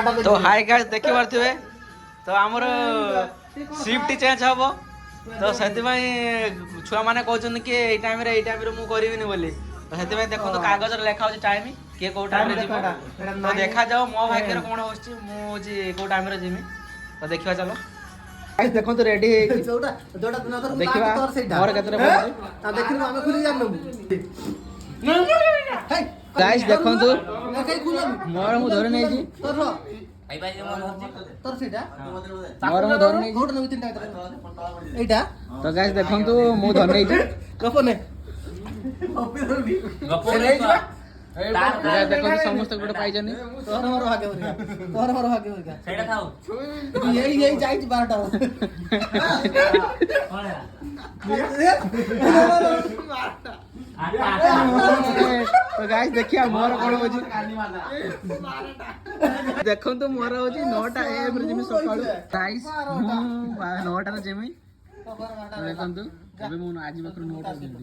तो hi guys देखि पारथिबे तो हमर शिफ्ट चेंज हबो तो सेति भाई छुआ माने कहउछन कि ए टाइम रे मु करबिनी बोली तो सेति भाई देखो तो कागज रे लेखा होची टाइम के को टाइम रे जीवो तो देखा जाओ मो भाग्य रे कोन होची मु जी को टाइम रे जीमी तो देखिवा चलो गाइस देखो तो रेडी है जोटा जोटा न कर देखिवा मोर केतरे पड़े आ देखिनु हमें खुली जाम गाइस देखो तो मोर मु धरे नै जी तोर आई भाई तोर सेटा मोर मु धरे नै गोट न तीनटा एटा तो गाइस देखो तो मु धरे नै जी गपने गपने तार देखो तो समस्त गोटे पाइजनी तोर मोर भाग्य होरिका सेटा खाओ यही जाई 12टा तो गाइस देखिया मोर कोन होजी देखो तो मोर होजी 9टा एम रे जिमी सकाळू गाइस 9टा रे जिमी देखो तो अबे मु आज बकर 9टा जिमी